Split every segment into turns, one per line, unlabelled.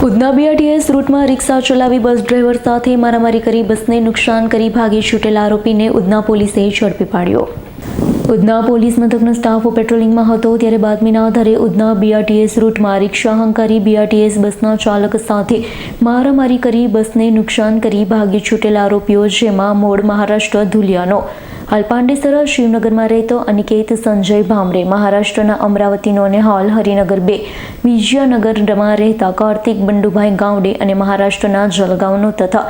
Udhna BRTS રૂટમાં રિક્ષા ચલાવી bus driver સાથે મારામારી કરી બસને નુકસાન કરી ભાગી છૂટેલા આરોપીને ઉધના પોલીસે ઝડપી પાડ્યો। ઉધના પોલીસ મથકનો સ્ટાફ પેટ્રોલિંગમાં હતો ત્યારે બાતમીના આધારે ઉધના બીઆરટીએસ રૂટમાં રિક્ષા હંકારી બીઆરટીએસ બસના ચાલક સાથે મારામારી કરી બસને નુકસાન કરી ભાગી છૂટેલા આરોપીઓ જેમાં મૂળ મહારાષ્ટ્ર ધુલિયાનો હાલ પાંડેસરા શિવનગરમાં રહેતો અનિકેત સંજય ભામરે, મહારાષ્ટ્રના અમરાવતીનો અને હાલ હરિનગર 2 વિજયનગરમાં રહેતા કાર્તિક બંડુભાઈ ગાવડે અને મહારાષ્ટ્રના જલગાંવનો તથા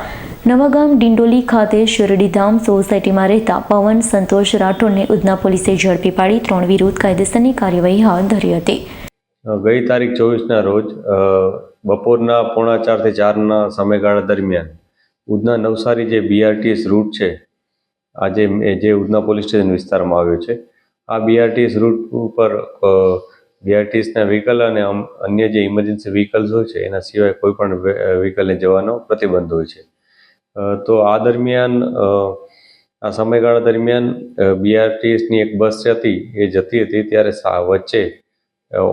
નવાગામ ડિંડોલી ખાતે શિરડીધામ સોસાયટીમાં રહેતા પવન સંતોષ રાઠોડને ઉધના પોલીસે ઝડપી પાડી 3 વિરુદ્ધ કાયદેસરની કાર્યવાહી હાથ ધરી હતી।
ગઈ તારીખ 24ના રોજ બપોરના 3:45 થી 4ના સમયગાળા દરમિયાન ઉધના નવસારી જે બીઆરટીએસ રૂટ છે, આજે જે ઉધના પોલીસ સ્ટેશન વિસ્તારમાં આવ્યો છે, આ બીઆરટીએસ રૂટ ઉપર બીઆરટીએસના વ્હીકલ અને અન્ય જે ઇમરજન્સી વ્હીકલ્સ હોય છે એના સિવાય કોઈ પણ વ્હીકલને જવાનો પ્રતિબંધ હોય છે। તો આ દરમિયાન આ સમયગાળા દરમિયાન બીઆરટીએસની એક બસ હતી એ જતી હતી ત્યારે વચ્ચે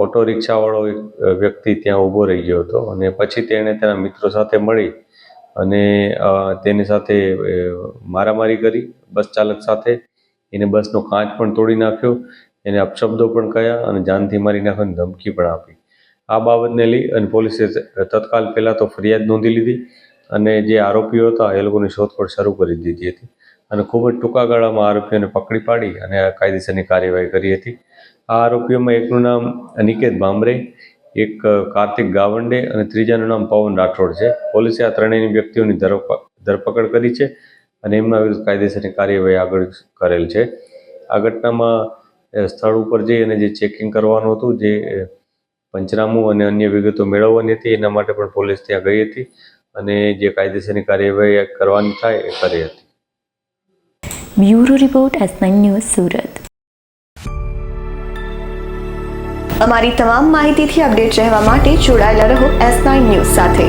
ઓટો રિક્ષાવાળો એક વ્યક્તિ ત્યાં ઊભો રહી ગયો હતો અને પછી તેણે તેના મિત્રો સાથે મળી અને તેની સાથે મારામારી કરી બસ ચાલક સાથે। એને બસનો કાચ પણ તોડી નાખ્યો, એને અપશબ્દો પણ કહ્યા અને જાનથી મારી નાખવાની ધમકી પણ આપી। આ બાબતને લઈ અને પોલીસે તત્કાલ પહેલાં તો ફરિયાદ નોંધી લીધી અને જે આરોપીઓ હતા એ લોકોની શોધખોળ શરૂ કરી દીધી હતી અને ખૂબ જ ટૂંકા ગાળામાં આરોપીઓને પકડી પાડી અને કાયદેસરની કાર્યવાહી કરી હતી। આ આરોપીઓમાં એકનું નામ અનિકેત ભામરે, એક કાર્તિક ગાવંડે અને ત્રીજાનું નામ પવન રાઠોડ છે। પોલીસે આ ત્રણેય વ્યક્તિઓની ધરપકડ કરી છે અને એમના વિરુદ્ધ કાયદેસરની કાર્યવાહી આગળ કરેલ છે। આ ઘટનામાં સ્થળ ઉપર જઈ અને જે ચેકિંગ કરવાનું હતું, જે પંચનામું અને અન્ય વિગતો મેળવવાની હતી, એના માટે પણ પોલીસ ત્યાં ગઈ હતી અને જે કાયદેસરની કાર્યવાહી કરવાની થાય એ કરી હતી।
Bureau report S9 news Surat.
અમારી તમામ માહિતીથી અપડેટ રહેવા માટે જોડાયેલા રહો S9 ન્યૂઝ સાથે।